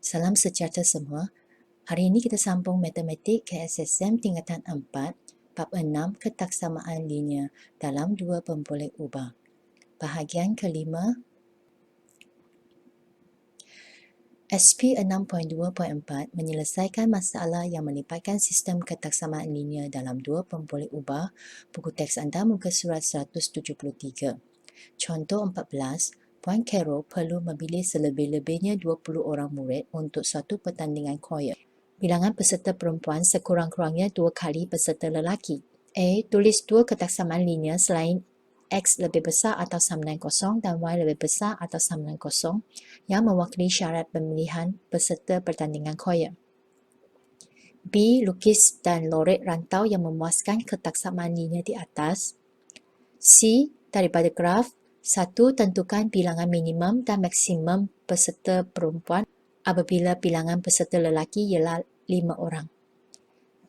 Salam sejahtera semua. Hari ini kita sambung Matematik KSSM tingkatan 4, bab 6 ketaksamaan linear dalam dua pemboleh ubah. Bahagian kelima, SP 6.2.4 menyelesaikan masalah yang melibatkan sistem ketaksamaan linear dalam dua pemboleh ubah. Buku teks anda muka surat 173. Contoh 14, Puan Carol perlu memilih selebih-lebihnya 20 orang murid untuk suatu pertandingan choir. Bilangan peserta perempuan sekurang-kurangnya 2 kali peserta lelaki. A. Tulis dua ketaksamaan linear selain X lebih besar atau sama dengan kosong dan Y lebih besar atau sama dengan kosong yang mewakili syarat pemilihan peserta pertandingan choir. B. Lukis dan lorek rantau yang memuaskan ketaksamaan linear di atas. C. Daripada graf, 1. Tentukan bilangan minimum dan maksimum peserta perempuan apabila bilangan peserta lelaki ialah 5 orang.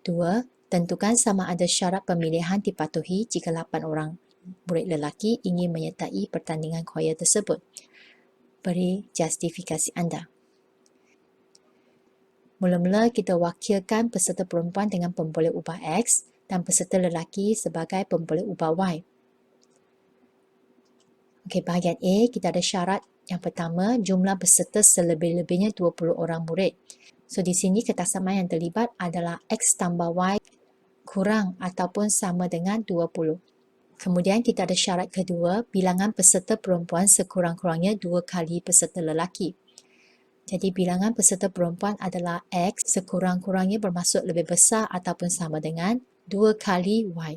2. Tentukan sama ada syarat pemilihan dipatuhi jika 8 orang murid lelaki ingin menyertai pertandingan choir tersebut. Beri justifikasi anda. Mula-mula kita wakilkan peserta perempuan dengan pemboleh ubah X dan peserta lelaki sebagai pemboleh ubah Y. Okey, bahagian A, kita ada syarat yang pertama, jumlah peserta selebih-lebihnya 20 orang murid. So, di sini ketaksamaan yang terlibat adalah X tambah Y kurang ataupun sama dengan 20. Kemudian kita ada syarat kedua, bilangan peserta perempuan sekurang-kurangnya 2 kali peserta lelaki. Jadi bilangan peserta perempuan adalah X sekurang-kurangnya bermaksud lebih besar ataupun sama dengan 2 kali Y.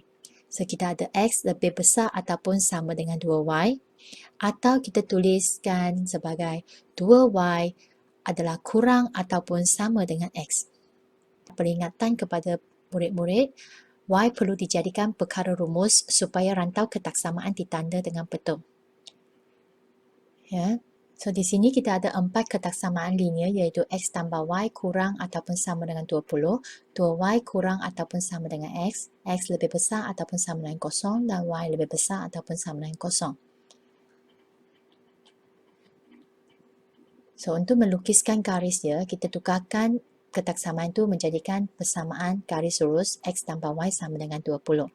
So kita ada X lebih besar ataupun sama dengan 2Y, atau kita tuliskan sebagai 2Y adalah kurang ataupun sama dengan X. Peringatan kepada murid-murid, Y perlu dijadikan perkara rumus supaya rantau ketaksamaan ditanda dengan betul. Ya. So di sini kita ada 4 ketaksamaan linear iaitu X tambah Y kurang ataupun sama dengan 20, 2Y kurang ataupun sama dengan X, X lebih besar ataupun sama dengan kosong dan Y lebih besar ataupun sama dengan kosong. So untuk melukiskan garis dia, kita tukarkan ketaksamaan itu menjadikan persamaan garis lurus X tambah Y sama dengan 20.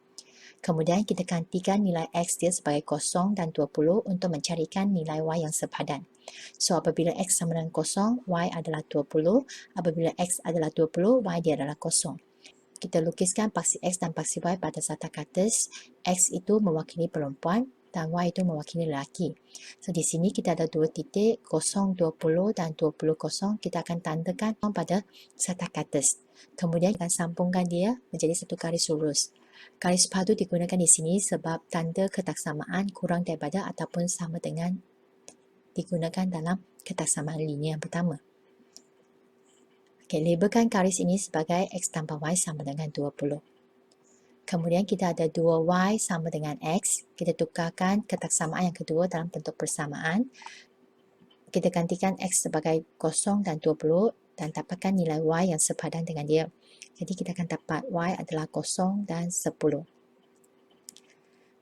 Kemudian kita gantikan nilai X dia sebagai kosong dan 20 untuk mencarikan nilai Y yang sepadan. So apabila X sama dengan kosong, Y adalah 20. Apabila X adalah 20, Y dia adalah kosong. Kita lukiskan paksi X dan paksi Y pada satu kertas. X itu mewakili perempuan dan Y itu mewakili lelaki. So di sini kita ada 2 titik, 0, 20 dan 20, 0. Kita akan tandakan pada satu kertas. Kemudian kita sambungkan dia menjadi satu garis lurus. Garis padu digunakan di sini sebab tanda ketaksamaan kurang daripada ataupun sama dengan digunakan dalam ketaksamaan linear pertama. Okey, labelkan garis ini sebagai X tambah Y sama dengan 20. Kemudian kita ada 2Y sama dengan X. Kita tukarkan ketaksamaan yang kedua dalam bentuk persamaan. Kita gantikan X sebagai 0 dan 20 dan dapatkan nilai Y yang sepadan dengan dia. Jadi kita akan dapat Y adalah 0 dan 10.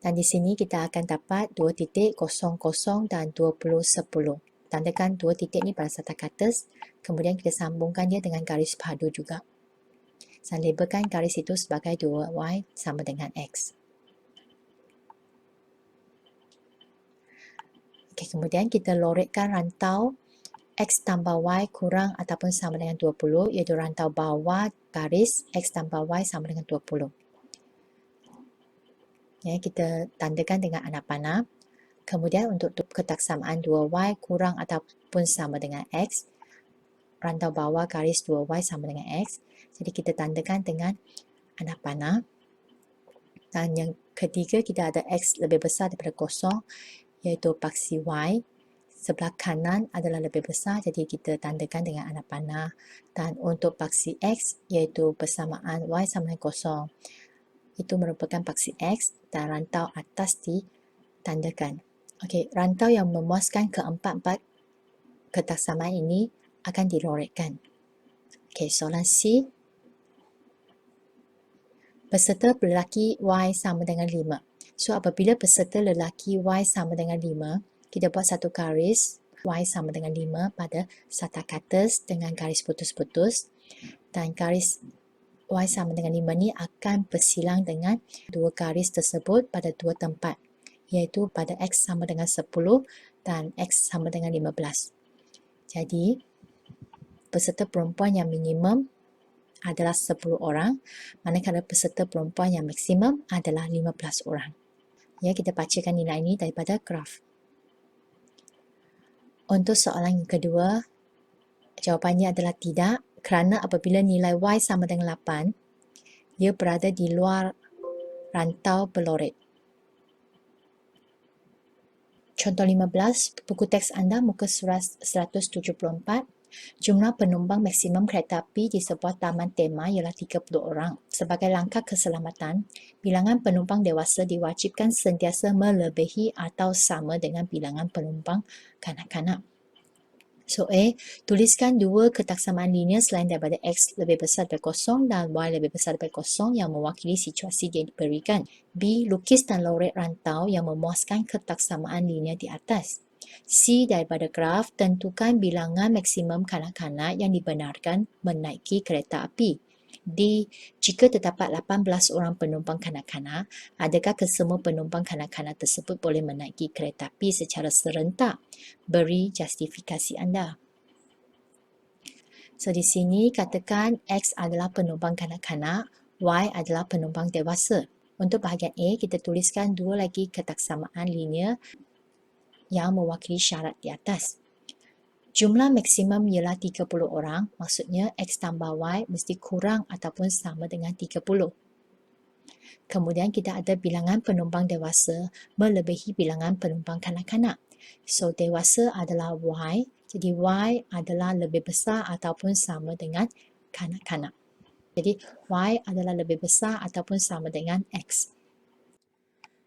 Dan di sini kita akan dapat 2 titik 0, 0 dan 20, 10. Tandakan 2 titik ini pada satu kertas. Kemudian kita sambungkan dia dengan garis padu juga. Saya labelkan garis itu sebagai 2Y sama dengan X. Okey, kemudian kita lorekkan rantau X tambah Y kurang ataupun sama dengan 20, iaitu rantau bawah garis X tambah Y sama dengan 20. Ya, kita tandakan dengan anak panah. Kemudian untuk ketaksamaan 2Y kurang ataupun sama dengan X, rantau bawah garis 2Y sama dengan X. Jadi kita tandakan dengan anak panah. Dan yang ketiga kita ada X lebih besar daripada 0, iaitu paksi Y. Sebelah kanan adalah lebih besar, jadi kita tandakan dengan anak panah. Dan untuk paksi X, iaitu persamaan Y sama dengan 0, itu merupakan paksi X dan rantau atas ditandakan. Okey, rantau yang memuaskan keempat-empat ketaksamaan ini akan dilorekkan. Okey, soalan C. Peserta lelaki Y sama dengan 5. So, apabila peserta lelaki Y sama dengan 5, kita buat satu garis Y sama dengan 5 pada Satacatus dengan garis putus-putus, dan garis Y sama dengan 5 ni akan bersilang dengan dua garis tersebut pada dua tempat, iaitu pada X sama dengan 10 dan X sama dengan 15. Jadi, peserta perempuan yang minimum adalah 10 orang, manakala peserta perempuan yang maksimum adalah 15 orang. Ya, kita bacakan nilai ini daripada graf. Untuk soalan yang kedua, jawapannya adalah tidak, kerana apabila nilai Y sama dengan 8, dia berada di luar rantau peloret. Contoh 15, buku teks anda muka surat 174. Jumlah penumpang maksimum kereta api di sebuah taman tema ialah 30 orang. Sebagai langkah keselamatan, bilangan penumpang dewasa diwajibkan sentiasa melebihi atau sama dengan bilangan penumpang kanak-kanak. So A, tuliskan dua ketaksamaan linear selain daripada X lebih besar daripada kosong dan Y lebih besar daripada kosong yang mewakili situasi yang diberikan. B, lukis dan loret rantau yang memuaskan ketaksamaan linear di atas. C, daripada graf, tentukan bilangan maksimum kanak-kanak yang dibenarkan menaiki kereta api. D, jika terdapat 18 orang penumpang kanak-kanak, adakah kesemua penumpang kanak-kanak tersebut boleh menaiki kereta api secara serentak? Beri justifikasi anda. So, di sini katakan X adalah penumpang kanak-kanak, Y adalah penumpang dewasa. Untuk bahagian A, kita tuliskan dua lagi ketaksamaan linear yang mewakili syarat di atas. Jumlah maksimum ialah 30 orang, maksudnya X tambah Y mesti kurang ataupun sama dengan 30. Kemudian kita ada bilangan penumpang dewasa melebihi bilangan penumpang kanak-kanak. So, dewasa adalah Y, jadi Y adalah lebih besar ataupun sama dengan kanak-kanak. Jadi, Y adalah lebih besar ataupun sama dengan X.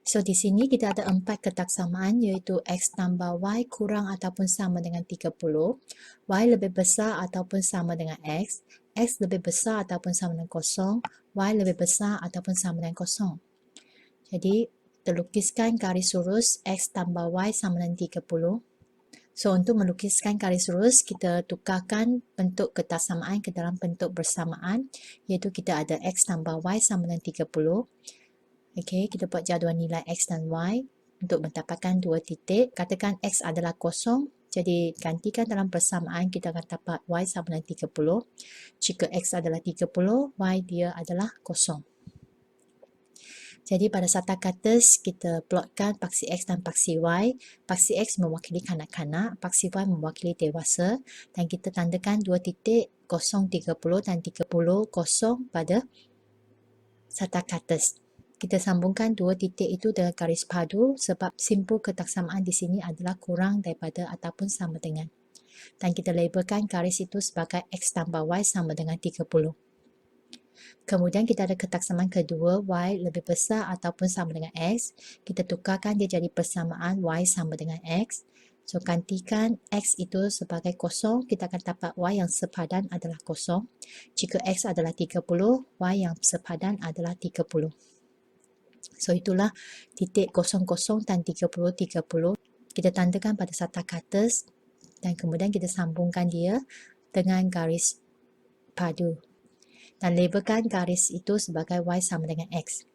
So, di sini kita ada 4 ketaksamaan iaitu X tambah Y kurang ataupun sama dengan 30, Y lebih besar ataupun sama dengan X, X lebih besar ataupun sama dengan kosong, Y lebih besar ataupun sama dengan kosong. Jadi, terlukiskan garis lurus X tambah Y sama dengan 30. So, untuk melukiskan garis lurus, kita tukarkan bentuk ketaksamaan ke dalam bentuk bersamaan, iaitu kita ada X tambah Y sama dengan 30. Okey, kita buat jadual nilai X dan Y untuk mendapatkan dua titik. Katakan X adalah kosong, jadi gantikan dalam persamaan kita akan dapat Y sama dengan 30. Jika X adalah 30, Y dia adalah kosong. Jadi pada Satacatus kita plotkan paksi X dan paksi Y. Paksi X mewakili kanak-kanak, paksi Y mewakili dewasa, dan kita tandakan dua titik 0, 30 dan 30, 0 pada Satacatus. Kita sambungkan dua titik itu dengan garis padu sebab simpul ketaksamaan di sini adalah kurang daripada ataupun sama dengan. Dan kita labelkan garis itu sebagai X tambah Y sama dengan 30. Kemudian kita ada ketaksamaan kedua, Y lebih besar ataupun sama dengan X. Kita tukarkan dia jadi persamaan Y sama dengan X. So, gantikan X itu sebagai kosong, kita akan dapat Y yang sepadan adalah kosong. Jika X adalah 30, Y yang sepadan adalah 30. So, itulah titik 00 dan 30, 30. Kita tandakan pada Satacatus dan kemudian kita sambungkan dia dengan garis padu. Dan labelkan garis itu sebagai Y sama dengan X.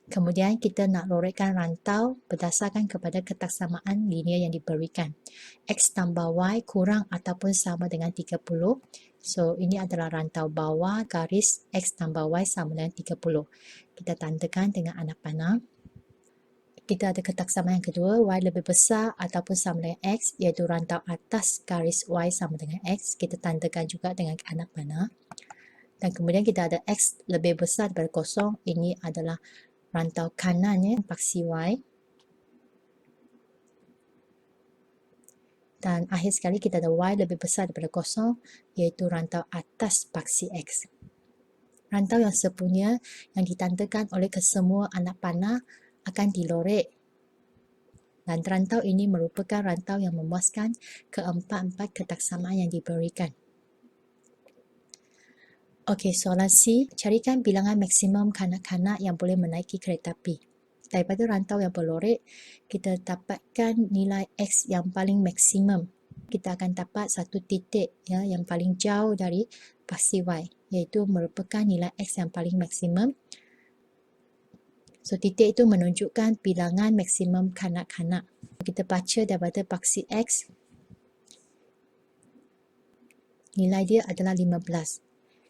Kemudian kita nak loretkan rantau berdasarkan kepada ketaksamaan linear yang diberikan. X tambah Y kurang ataupun sama dengan 30. So, ini adalah rantau bawah garis X tambah Y sama dengan 30. Kita tandakan dengan anak panah. Kita ada ketaksamaan yang kedua, Y lebih besar ataupun sama dengan X, iaitu rantau atas garis Y sama dengan X. Kita tandakan juga dengan anak panah. Dan kemudian kita ada X lebih besar daripada kosong. Ini adalah rantau kanannya, paksi Y. Dan akhir sekali kita ada Y lebih besar daripada kosong, iaitu rantau atas paksi X. Rantau yang sepunya yang ditandakan oleh kesemua anak panah akan diloret. Dan rantau ini merupakan rantau yang memuaskan keempat-empat ketaksamaan yang diberikan. Okey, soalan C. Carikan bilangan maksimum kanak-kanak yang boleh menaiki kereta api. daripada rantau yang berlorek, kita dapatkan nilai X yang paling maksimum. Kita akan dapat satu titik ya, yang paling jauh dari pasti Y, iaitu merupakan nilai X yang paling maksimum. So, titik itu menunjukkan bilangan maksimum kanak-kanak. Kita baca daripada paksi X, nilai dia adalah 15.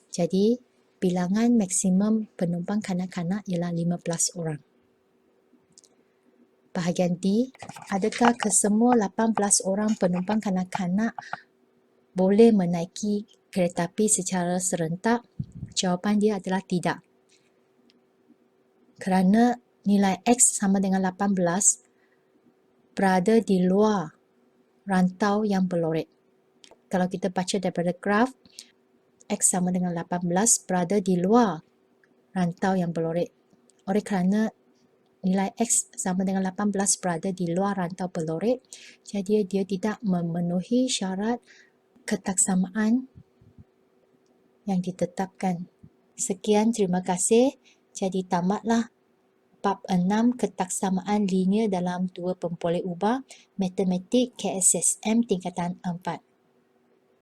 Jadi, bilangan maksimum penumpang kanak-kanak ialah 15 orang. Bahagian D, adakah kesemua 18 orang penumpang kanak-kanak boleh menaiki kereta api secara serentak? Jawapan dia adalah tidak. Kerana nilai X sama dengan 18 berada di luar rantau yang berlorek. Kalau kita baca daripada graf, X sama dengan 18 berada di luar rantau yang berlorek. Oleh kerana nilai X sama dengan 18 berada di luar rantau berlorek, jadi dia tidak memenuhi syarat ketaksamaan yang ditetapkan. Sekian, terima kasih. Jadi tamatlah bab 6 ketaksamaan linear dalam dua pempoleh ubah matematik KSSM tingkatan 4.